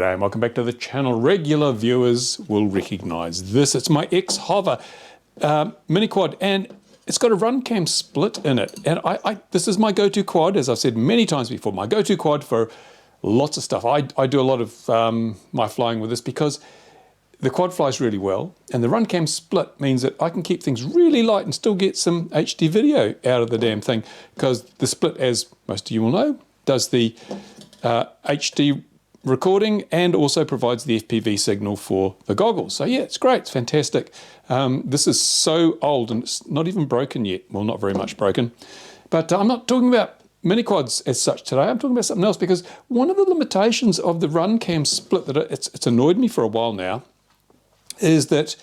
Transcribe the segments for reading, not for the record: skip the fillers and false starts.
G'day and welcome back to the channel. Regular viewers will recognize this. It's my X-Hover mini quad, and it's got a run cam split in it. And this is my go-to quad, as I've said many times before, my go-to quad for lots of stuff. I do a lot of my flying with this because the quad flies really well, and the run cam split means that I can keep things really light and still get some HD video out of the damn thing, because the split, as most of you will know, does the HD recording and also provides the FPV signal for the goggles. So yeah, it's great, it's fantastic. This is so old and it's not even broken yet. Well, not very much broken. But I'm not talking about mini quads as such today. I'm talking about something else, because one of the limitations of the run cam split that it's annoyed me for a while now is that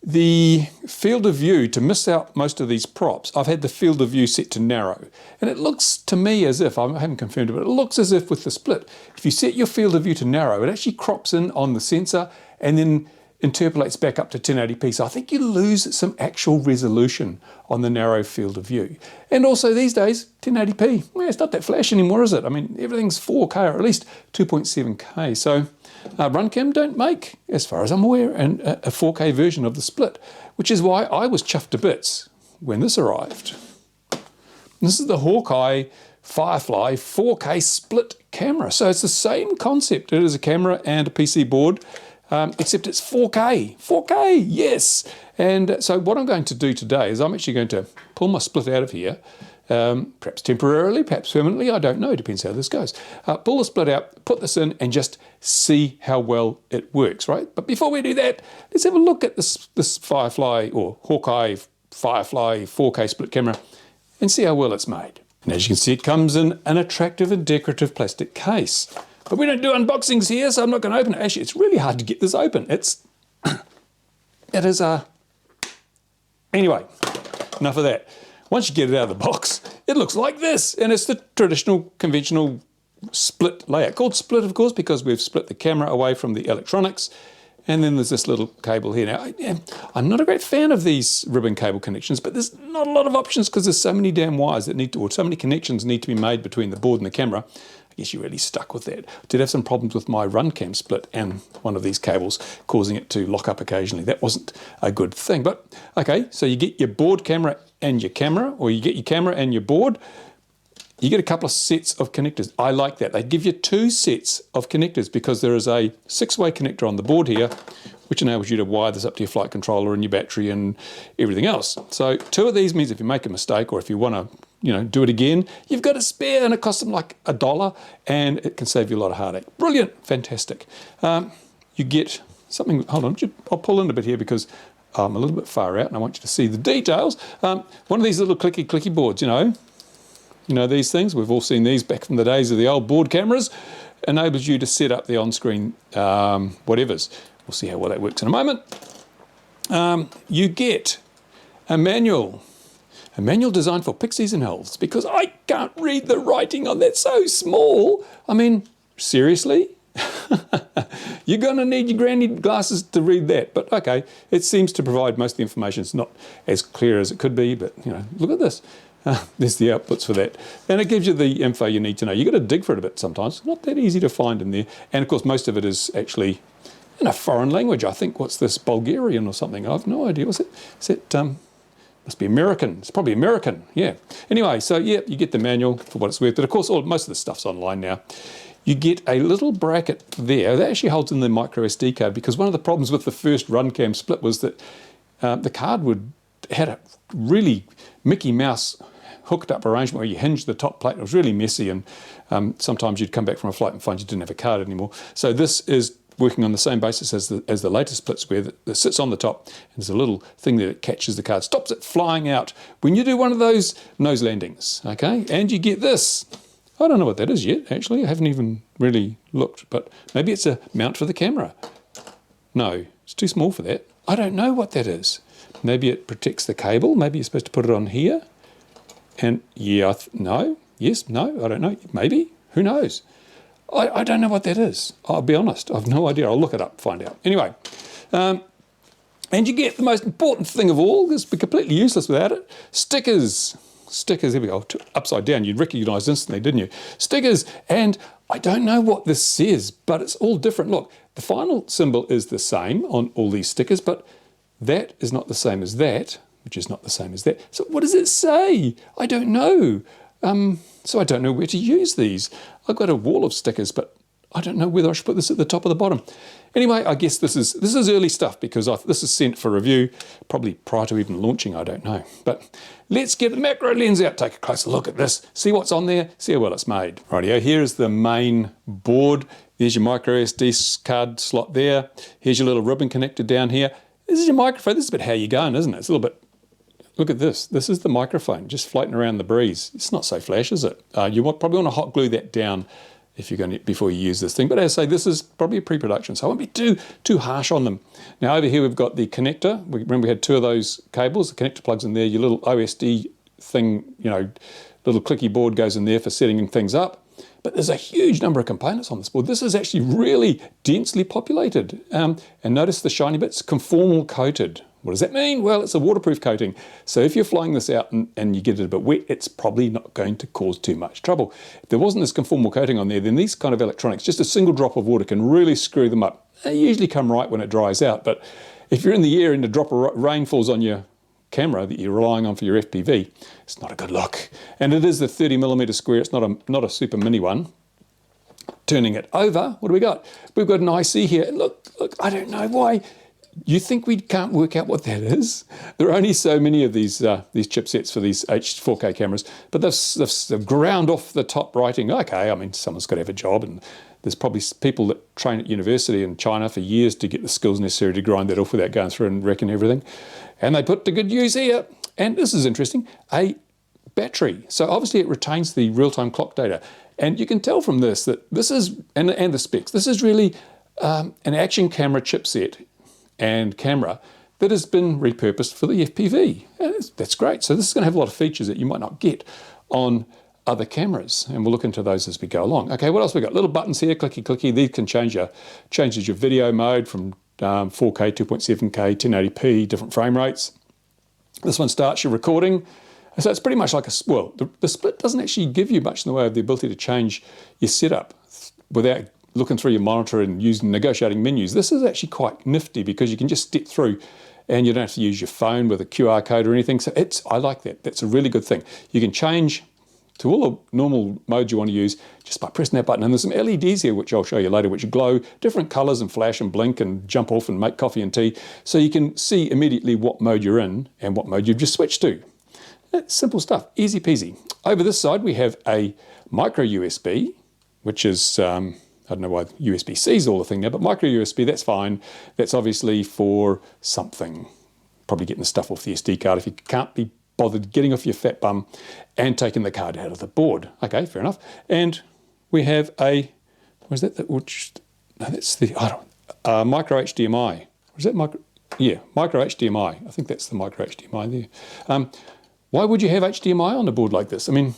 the field of view, to miss out most of these props, I've had the field of view set to narrow. And it looks to me as if, I haven't confirmed it, but it looks as if with the split, if you set your field of view to narrow, it actually crops in on the sensor and then interpolates back up to 1080p. So I think you lose some actual resolution on the narrow field of view. And also these days, 1080p, well, it's not that flash anymore, is it? I mean, everything's 4K or at least 2.7K. So Runcam don't make, as far as I'm aware, a 4K version of the split, which is why I was chuffed to bits when this arrived. This is the Hawkeye Firefly 4K split camera. So it's the same concept. It is a camera and a PC board, except it's 4K. 4K, yes. And so what I'm going to do today is I'm actually going to pull my split out of here, perhaps temporarily, perhaps permanently, I don't know, depends how this goes. Pull the split out, put this in, and just see how well it works, right? But before we do that, let's have a look at this Firefly or Hawkeye Firefly 4K split camera and see how well it's made. And as you can see, it comes in an attractive and decorative plastic case. But we don't do unboxings here, so I'm not going to open it. Actually, it's really hard to get this open. It is anyway, enough of that. Once you get it out of the box, it looks like this, and it's the traditional, conventional split layout. Called split, of course, because we've split the camera away from the electronics, and then there's this little cable here. Now, I'm not a great fan of these ribbon cable connections, but there's not a lot of options because there's so many damn wires that need to, or so many connections need to be made between the board and the camera. I guess you're really stuck with that. I did have some problems with my run cam split and one of these cables causing it to lock up occasionally. That wasn't a good thing. But okay, so you get your board camera and your camera, or you get your camera and your board. You get a couple of sets of connectors. I like that. They give you 2 sets of connectors because there is a 6-way connector on the board here, which enables you to wire this up to your flight controller and your battery and everything else. So 2 of these means if you make a mistake or if you want to, do it again, you've got a spare, and it costs them like $1, and it can save you a lot of heartache. Brilliant, fantastic. You get something. Hold on, I'll pull in a bit here because I'm a little bit far out, and I want you to see the details. One of these little clicky boards, you know these things. We've all seen these back from the days of the old board cameras. Enables you to set up the on-screen whatevers. We'll see how well that works in a moment. You get a manual designed for pixies and elves, because I can't read the writing on that, so small. I mean, seriously? You're going to need your granny glasses to read that. But okay, it seems to provide most of the information. It's not as clear as it could be, but look at this. There's the outputs for that. And it gives you the info you need to know. You've got to dig for it a bit sometimes. It's not that easy to find in there. And of course, most of it is actually in a foreign language. I think, what's this, Bulgarian or something? I have no idea. Is it must be American. It's probably American, yeah. Anyway, so yeah, you get the manual for what it's worth. But of course, most of the stuff's online now. You get a little bracket there that actually holds in the micro SD card, because one of the problems with the first run cam split was that the card had a really Mickey Mouse hooked up arrangement where you hinge the top plate. It was really messy, and sometimes you'd come back from a flight and find you didn't have a card anymore. So this is working on the same basis as the latest split square that sits on the top. And there's a little thing that catches the card, stops it flying out when you do one of those nose landings, okay? And you get this. I don't know what that is yet, actually. I haven't even really looked, but maybe it's a mount for the camera. No, it's too small for that. I don't know what that is. Maybe it protects the cable. Maybe you're supposed to put it on here. And yeah, no, yes, no, I don't know. Maybe, who knows? I don't know what that is. I'll be honest, I've no idea. I'll look it up, find out. Anyway, and you get the most important thing of all. This would be completely useless without it. Stickers. Stickers, here we go, upside down. You'd recognise instantly, didn't you? Stickers, and I don't know what this says, but it's all different. Look, the final symbol is the same on all these stickers, but that is not the same as that, which is not the same as that. So what does it say? I don't know. So I don't know where to use these. I've got a wall of stickers, but I don't know whether I should put this at the top or the bottom. Anyway, I guess this is early stuff because this is sent for review, probably prior to even launching, I don't know. But let's get the macro lens out, take a closer look at this, see what's on there, see how well it's made. Rightio, here's the main board. There's your micro SD card slot there. Here's your little ribbon connector down here. This is your microphone. This is a bit how you going, isn't it? It's a little bit, look at this. This is the microphone, just floating around the breeze. It's not so flash, is it? You probably want to hot glue that down if you're going to, before you use this thing. But as I say, this is probably a pre-production, so I won't be too harsh on them. Now over here we've got the connector. Remember we had two of those cables, the connector plugs in there, your little OSD thing, you know, little clicky board goes in there for setting things up. But there's a huge number of components on this board. This is actually really densely populated. And notice the shiny bits, conformal coated. What does that mean? Well, it's a waterproof coating. So if you're flying this out and you get it a bit wet, it's probably not going to cause too much trouble. If there wasn't this conformal coating on there, then these kind of electronics, just a single drop of water can really screw them up. They usually come right when it dries out, but if you're in the air and a drop of rain falls on your camera that you're relying on for your FPV, it's not a good look. And it is the 30mm square, it's not a super mini one. Turning it over, what do we got? We've got an IC here. Look, I don't know why. You think we can't work out what that is? There are only so many of these chipsets for these 4K cameras, but they've ground off the top writing, okay, I mean, someone's got to have a job, and there's probably people that train at university in China for years to get the skills necessary to grind that off without going through and wrecking everything. And they put to good use here, and this is interesting, a battery. So obviously it retains the real-time clock data. And you can tell from this that this is, and the specs, this is really an action camera chipset and camera that has been repurposed for the FPV. And that's great. So this is going to have a lot of features that you might not get on other cameras, and we'll look into those as we go along. Okay, what else we got? Little buttons here, clicky clicky. These can changes your video mode from 4K, 2.7K, 1080p, different frame rates. This one starts your recording. So it's pretty much like well, the Split doesn't actually give you much in the way of the ability to change your setup without looking through your monitor and negotiating menus. This is actually quite nifty because you can just step through and you don't have to use your phone with a QR code or anything. So I like that. That's a really good thing. You can change to all the normal modes you want to use just by pressing that button. And there's some LEDs here, which I'll show you later, which glow different colors and flash and blink and jump off and make coffee and tea. So you can see immediately what mode you're in and what mode you've just switched to. It's simple stuff, easy peasy. Over this side, we have a micro USB, which is, I don't know why USB-C is all the thing now, but micro USB, that's fine. That's obviously for something, probably getting the stuff off the SD card if you can't be bothered getting off your fat bum and taking the card out of the board. Okay, fair enough. And we have a, what is that? No, that's the, micro HDMI. Is that micro? Yeah, micro HDMI. I think that's the micro HDMI there. Why would you have HDMI on a board like this? I mean,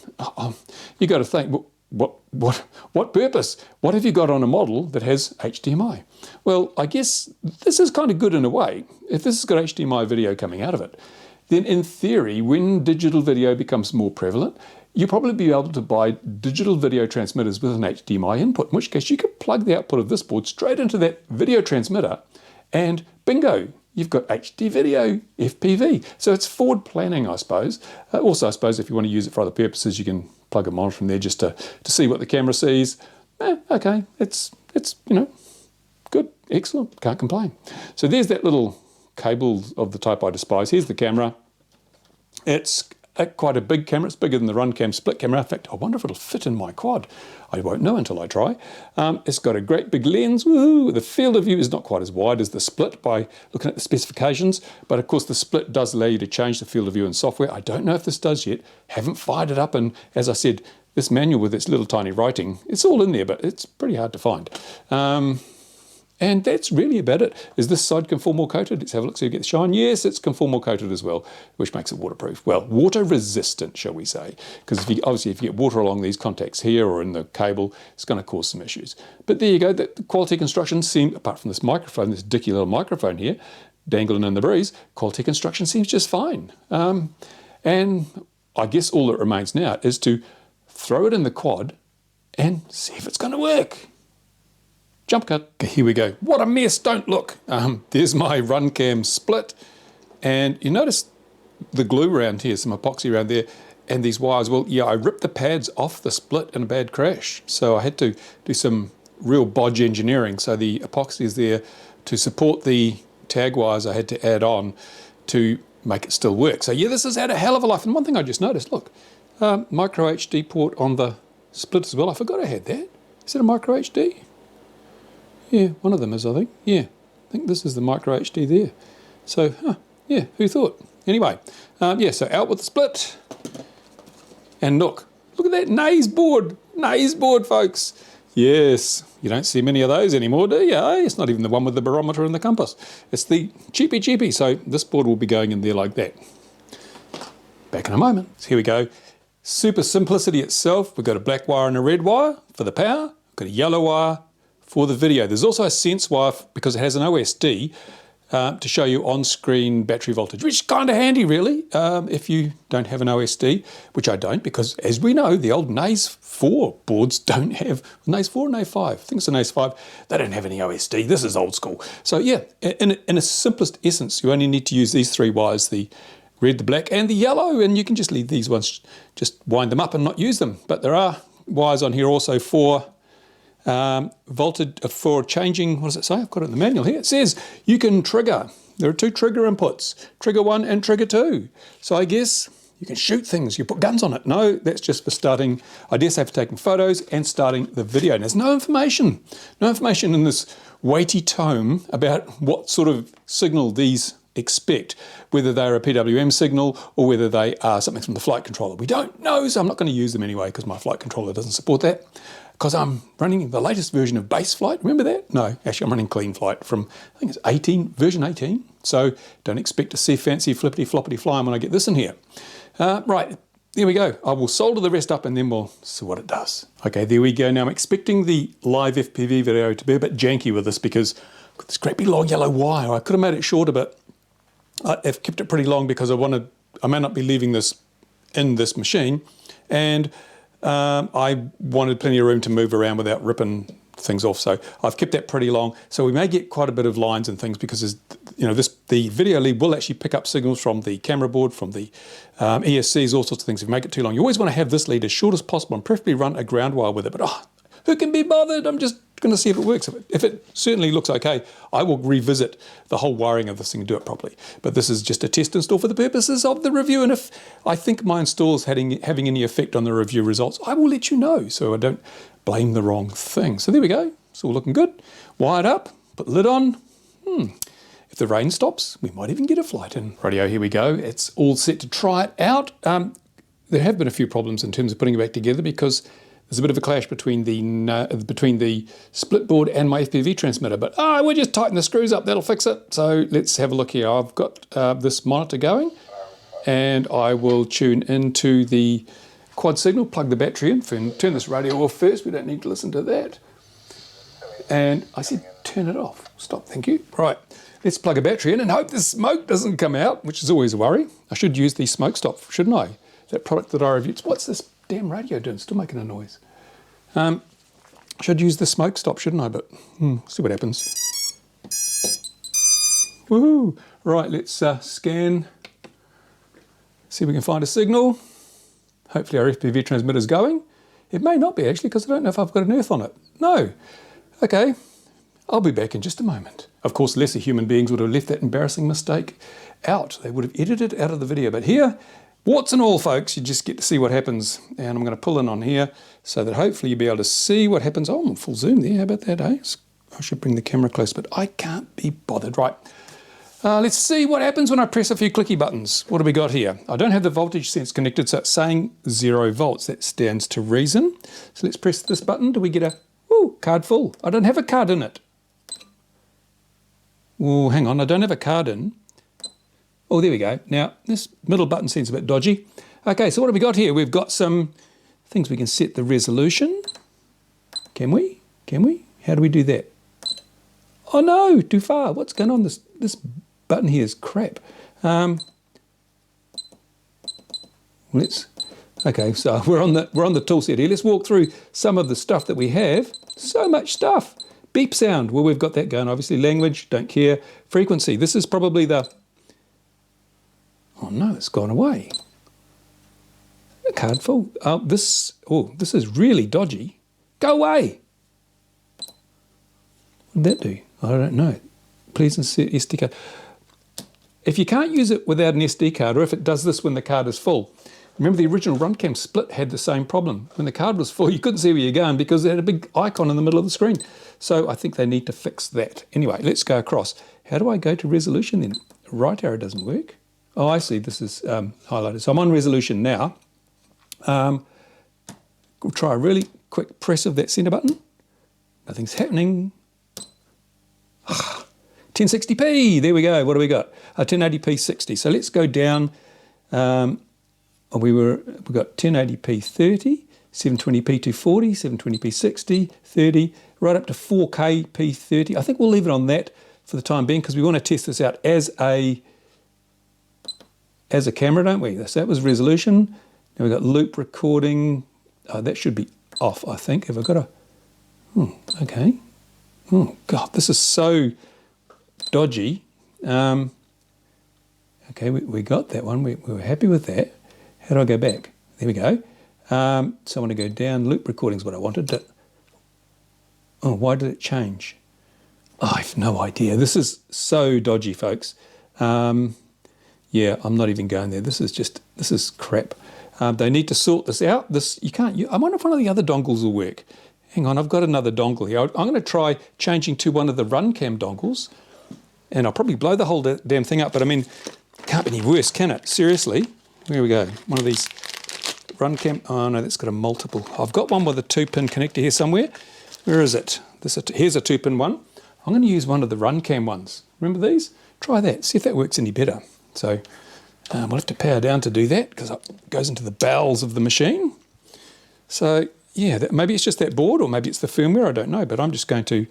you got to think, what purpose? What have you got on a model that has HDMI? Well, I guess this is kind of good in a way. If this has got HDMI video coming out of it, then in theory, when digital video becomes more prevalent, you'll probably be able to buy digital video transmitters with an HDMI input, in which case you could plug the output of this board straight into that video transmitter and bingo, you've got HD video, FPV. So it's forward planning, I suppose. Also, I suppose if you want to use it for other purposes, you can plug a monitor from there just to see what the camera sees. Okay, it's good, excellent, can't complain. So there's that little cable of the type I despise. Here's the camera. It's quite a big camera. It's bigger than the Runcam Split camera. In fact, I wonder if it'll fit in my quad. I won't know until I try. It's got a great big lens. Woohoo! The field of view is not quite as wide as the Split by looking at the specifications, but of course the Split does allow you to change the field of view in software. I don't know if this does yet. Haven't fired it up, and as I said, this manual with its little tiny writing, it's all in there, but it's pretty hard to find. And that's really about it. Is this side conformal coated? Let's have a look so you get the shine. Yes, it's conformal coated as well, which makes it waterproof. Well, water resistant, shall we say. Because obviously if you get water along these contacts here or in the cable, it's going to cause some issues. But there you go. The quality construction seems, apart from this microphone, this dicky little microphone here, dangling in the breeze, quality construction seems just fine. And I guess all that remains now is to throw it in the quad and see if it's going to work. Jump cut. Okay, here we go. What a mess, don't look. There's my RunCam split. And you notice the glue around here, some epoxy around there, and these wires. Well, yeah, I ripped the pads off the split in a bad crash. So I had to do some real bodge engineering. So the epoxy is there to support the tag wires I had to add on to make it still work. So yeah, this has had a hell of a life. And one thing I just noticed, look, micro HD port on the split as well. I forgot I had that. Is it a micro HD? Yeah, one of them is, I think. Yeah, I think this is the micro HD there. So, yeah, who thought? Anyway, yeah, so out with the split. And look at that Naze board. Naze board, folks. Yes, you don't see many of those anymore, do you? It's not even the one with the barometer and the compass. It's the cheapy. So this board will be going in there like that. Back in a moment. So here we go. Super simplicity itself. We've got a black wire and a red wire for the power. We've got a yellow wire for the video. There's also a sense wire because it has an OSD to show you on-screen battery voltage, which is kind of handy really if you don't have an OSD, which I don't, because as we know, the old Naze 4 boards don't have, Naze 4 and Naze 5, I think it's a Naze 5, they don't have any OSD. This is old school. So yeah, in its simplest essence, you only need to use these three wires, the red, the black and the yellow, and you can just leave these ones, just wind them up and not use them. But there are wires on here also for voltage, for changing, what does it say? I've got it in the manual here. It says you can trigger. There are two trigger inputs, trigger 1 and trigger 2. So I guess you can shoot things, you put guns on it. No, that's just for starting, I dare say for taking photos and starting the video. And there's no information in this weighty tome about what sort of signal these expect, whether they're a PWM signal or whether they are something from the flight controller. We don't know, so I'm not going to use them anyway because my flight controller doesn't support that. Because I'm running the latest version of Base Flight. Remember that? No, actually I'm running Clean Flight from, I think it's version 18. So don't expect to see fancy flippity floppity flying when I get this in here. Right, there we go. I will solder the rest up and then we'll see what it does. Okay, there we go. Now I'm expecting the live FPV video to be a bit janky with this because I've got this great big long yellow wire. I could have made it shorter, but I've kept it pretty long because I may not be leaving this in this machine. And I wanted plenty of room to move around without ripping things off, so I've kept that pretty long. So we may get quite a bit of lines and things because the video lead will actually pick up signals from the camera board, from the ESCs, all sorts of things. If you make it too long, you always want to have this lead as short as possible and preferably run a ground wire with it. But who can be bothered? I'm just going to see if it works. If it certainly looks okay, I will revisit the whole wiring of this thing and do it properly. But this is just a test install for the purposes of the review. And if I think my install is having any effect on the review results, I will let you know so I don't blame the wrong thing. So there we go. It's all looking good. Wired up, put the lid on. If the rain stops, we might even get a flight in. Rightio, here we go. It's all set to try it out. There have been a few problems in terms of putting it back together because there's a bit of a clash between the split board and my FPV transmitter, but we'll just tighten the screws up, that'll fix it. So let's have a look here. I've got this monitor going and I will tune into the quad signal, plug the battery in, turn this radio off first, we don't need to listen to that. And I said turn it off, stop, thank you. Right, let's plug a battery in and hope the smoke doesn't come out, which is always a worry. I should use the smoke stop, shouldn't I? That product that I reviewed. What's this damn radio doing? Still making a noise. Should use the smoke stop, shouldn't I? But see what happens. Woohoo! Right, let's scan. See if we can find a signal. Hopefully our FPV transmitter's going. It may not be actually because I don't know if I've got an earth on it. No. Okay. I'll be back in just a moment. Of course, lesser human beings would have left that embarrassing mistake out. They would have edited it out of the video. But here, warts and all, folks, you just get to see what happens. And I'm going to pull in on here so that hopefully you'll be able to see what happens. Oh, I'm full zoom there. How about that, eh? I should bring the camera close, but I can't be bothered. Right. Let's see what happens when I press a few clicky buttons. What do we got here? I don't have the voltage sense connected, so it's saying 0 volts. That stands to reason. So let's press this button. Do we get a card full? I don't have a card in it. Oh, hang on. I don't have a card in. Oh, there we go. Now, this middle button seems a bit dodgy. Okay, so what have we got here? We've got some things we can set the resolution. Can we? Can we? How do we do that? Oh no, too far. What's going on? This button here is crap. Let's Okay, so we're on the tool set here. Let's walk through some of the stuff that we have. So much stuff. Beep sound, well, we've got that going. Obviously, language, don't care. Frequency, this is probably the... Oh no, it's gone away. A card full. This is really dodgy. Go away. What did that do? I don't know. Please insert SD card. If you can't use it without an SD card, or if it does this when the card is full, remember the original RunCam Split had the same problem. When the card was full, you couldn't see where you're going because it had a big icon in the middle of the screen. So I think they need to fix that. Anyway, let's go across. How do I go to resolution then? Right arrow doesn't work. Oh, I see. This is highlighted. So I'm on resolution now. We'll try a really quick press of that center button. Nothing's happening. 1060p. There we go. What do we got? 1080p 60. So let's go down. We've got 1080p 30, 720p 240, 720p 60, 30, right up to 4K P30. I think we'll leave it on that for the time being because we want to test this out as a camera, don't we? So that was resolution. Now we've got loop recording. That should be off, I think. Have I got a... okay. Oh, God, this is so dodgy. Okay, we got that one. We were happy with that. How do I go back? There we go. So I want to go down. Loop recording is what I wanted. Oh, why did it change? Oh, I have no idea. This is so dodgy, folks. Yeah, I'm not even going there. This is crap. They need to sort this out. I wonder if one of the other dongles will work. Hang on, I've got another dongle here. I'm going to try changing to one of the RunCam dongles, and I'll probably blow the whole damn thing up. But I mean, it can't be any worse, can it? Seriously? Here we go. One of these RunCam. Oh no, that's got a multiple. I've got one with a 2-pin connector here somewhere. Where is it? Here's a 2-pin one. I'm going to use one of the RunCam ones. Remember these? Try that. See if that works any better. So we'll have to power down to do that because it goes into the bowels of the machine. So yeah, maybe it's just that board or maybe it's the firmware. I don't know. But I'm just going to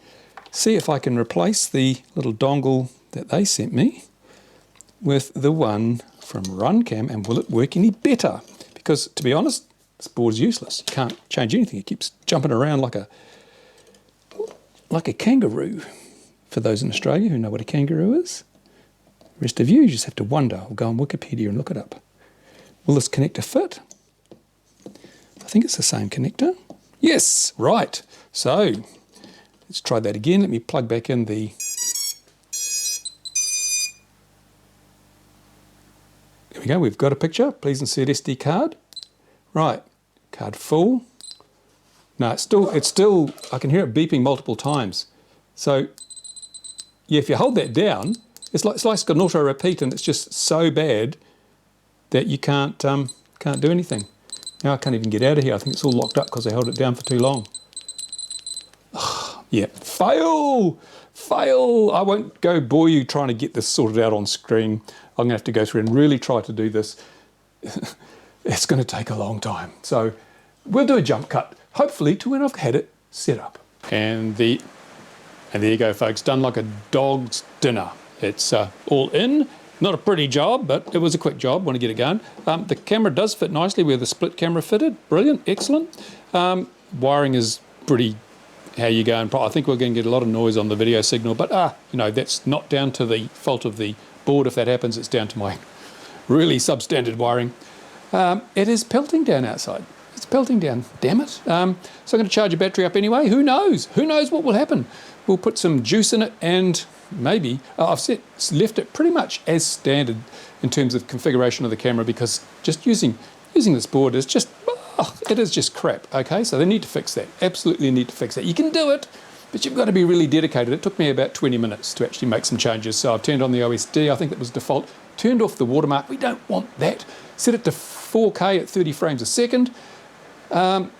see if I can replace the little dongle that they sent me with the one from RunCam, and will it work any better? Because to be honest, this board's useless. You can't change anything. It keeps jumping around like a kangaroo. For those in Australia who know what a kangaroo is. The rest of you just have to wonder or go on Wikipedia and look it up. Will this connector fit? I think it's the same connector. Yes, right. So let's try that again. Let me plug back in the... There we go, we've got a picture. Please insert SD card. Right, card full. No, it's still, I can hear it beeping multiple times. So, yeah, if you hold that down, it's like it's got an auto repeat, and it's just so bad that you can't do anything. Now I can't even get out of here. I think it's all locked up because I held it down for too long. Yeah, fail! I won't go bore you trying to get this sorted out on screen. I'm going to have to go through and really try to do this. It's going to take a long time. So we'll do a jump cut, hopefully to when I've had it set up. And there you go, folks, done like a dog's dinner. It's all in. Not a pretty job, but it was a quick job. Want to get it going. The camera does fit nicely where the split camera fitted. Brilliant, excellent. Wiring is pretty how you go. And I think we're going to get a lot of noise on the video signal, but that's not down to the fault of the board. If that happens, it's down to my really substandard wiring. It is pelting down outside. It's pelting down, damn it. So I'm going to charge a battery up anyway. Who knows? Who knows what will happen? We'll put some juice in it and maybe, I've left it pretty much as standard in terms of configuration of the camera because just using this board is just, it is just crap, okay? So they need to fix that, absolutely need to fix that. You can do it, but you've got to be really dedicated. It took me about 20 minutes to actually make some changes. So I've turned on the OSD, I think that was default, turned off the watermark. We don't want that. Set it to 4K at 30 frames a second. And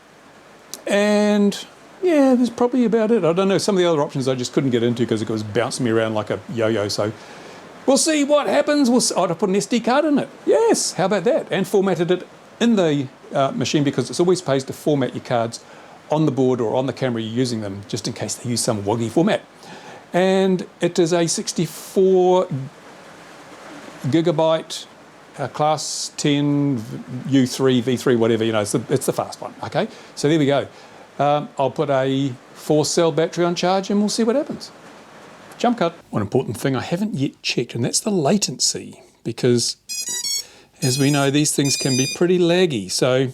yeah, that's probably about it. I don't know, some of the other options I just couldn't get into because it was bouncing me around like a yo-yo. So we'll see what happens. I'd have put an SD card in it. Yes, how about that? And formatted it in the machine because it's always pays to format your cards on the board or on the camera you're using them, just in case they use some woggy format. And it is a 64 gigabyte class 10 U3, V3, whatever, you know, it's the fast one, okay? So there we go. I'll put a 4-cell battery on charge and we'll see what happens. Jump cut. One important thing I haven't yet checked, and that's the latency, because as we know, these things can be pretty laggy. So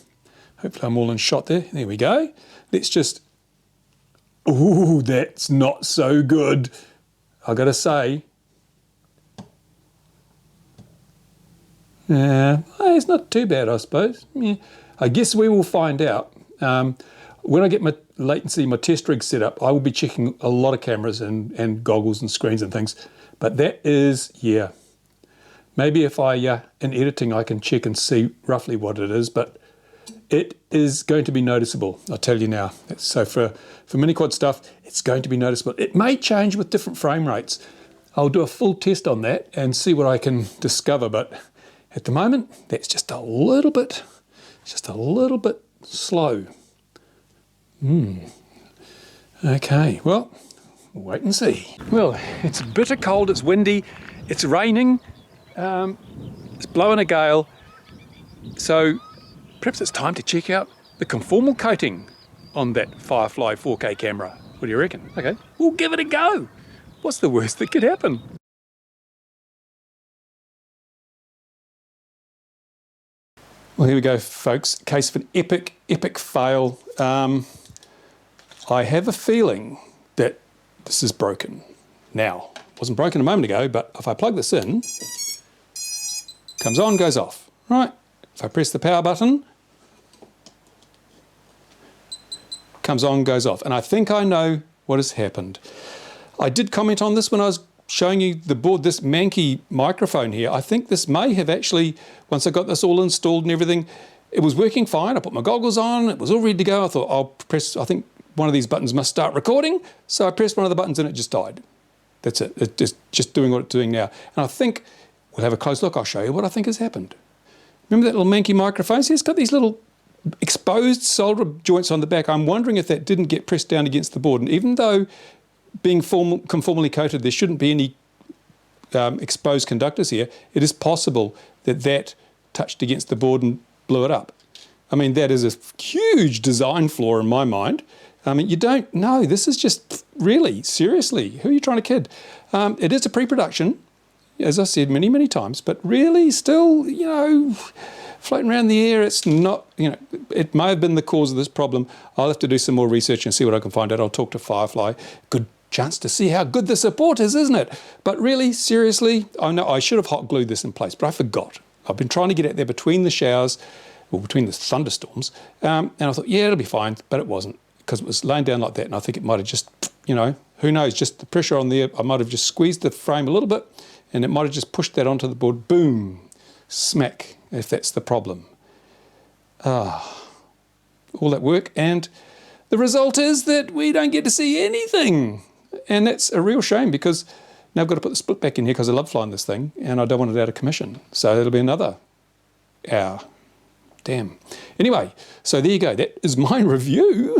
hopefully I'm all in shot there. There we go. Let's just, ooh, that's not so good. I gotta say, yeah, it's not too bad, I suppose. Yeah. I guess we will find out. When I get my latency, my test rig set up, I will be checking a lot of cameras and goggles and screens and things. But that is, yeah. Maybe if in editing, I can check and see roughly what it is, but it is going to be noticeable, I'll tell you now. So for mini-quad stuff, it's going to be noticeable. It may change with different frame rates. I'll do a full test on that and see what I can discover, but at the moment, that's just a little bit slow. Okay, well, we'll wait and see. Well, it's bitter cold, it's windy, it's raining, it's blowing a gale, so perhaps it's time to check out the conformal coating on that Firefly 4K camera. What do you reckon? Okay, we'll give it a go. What's the worst that could happen? Well, here we go, folks. Case of an epic fail. I have a feeling that this is broken. Now, it wasn't broken a moment ago, but if I plug this in, comes on, goes off. Right, if I press the power button, comes on, goes off. And I think I know what has happened. I did comment on this when I was showing you the board, this manky microphone here. I think this may have actually, once I got this all installed and everything, it was working fine. I put my goggles on, it was all ready to go. I thought I'll press, I think one of these buttons must start recording. So I pressed one of the buttons and it just died. That's it, it's just doing what it's doing now. And I think, we'll have a close look, I'll show you what I think has happened. Remember that little manky microphone? See, it's got these little exposed solder joints on the back. I'm wondering if that didn't get pressed down against the board. And even though being conformally coated, there shouldn't be any exposed conductors here, it is possible that that touched against the board and blew it up. I mean, that is a huge design flaw in my mind. I mean, you don't know. This is just really, seriously, who are you trying to kid? It is a pre-production, as I said many, many times, but really still, you know, floating around the air, it's not, you know, it may have been the cause of this problem. I'll have to do some more research and see what I can find out. I'll talk to Firefly. Good chance to see how good the support is, isn't it? But really, seriously, I know I should have hot glued this in place, but I forgot. I've been trying to get out there between the showers, or between the thunderstorms, and I thought, yeah, it'll be fine, but it wasn't, because it was laying down like that, and I think it might have just, you know, who knows, just the pressure on there, I might have just squeezed the frame a little bit, and it might have just pushed that onto the board, boom, smack, if that's the problem. All that work, and the result is that we don't get to see anything. And that's a real shame, because now I've got to put the split back in here because I love flying this thing and I don't want it out of commission. So it'll be another hour. Damn. Anyway, so there you go. That is my review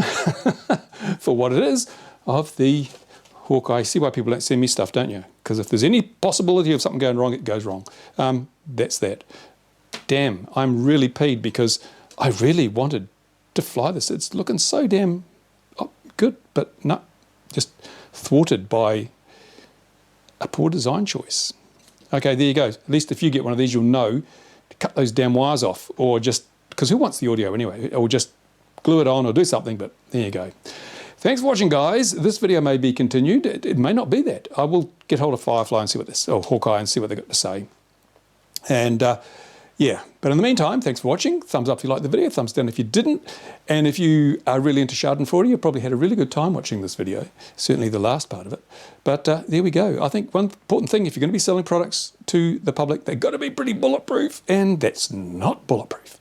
for what it is of the Hawkeye. See why people don't send me stuff, don't you? Because if there's any possibility of something going wrong, it goes wrong. That's that. Damn, I'm really peeved because I really wanted to fly this. It's looking so damn good, but no, just thwarted by a poor design choice. Okay, there you go. At least if you get one of these, you'll know to cut those damn wires off, or just, because who wants the audio anyway? Or just glue it on or do something, but there you go. Thanks for watching, guys. This video may be continued. It may not be that. I will get hold of Firefly and see what this, or Hawkeye, and see what they've got to say. And yeah, but in the meantime, thanks for watching. Thumbs up if you liked the video, thumbs down if you didn't. And if you are really into Schadenfreude, you probably had a really good time watching this video, certainly the last part of it. But there we go. I think one important thing, if you're going to be selling products to the public, they've got to be pretty bulletproof, and that's not bulletproof.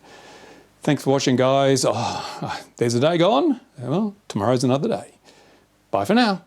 Thanks for watching, guys. Oh, there's a day gone. Well, tomorrow's another day. Bye for now.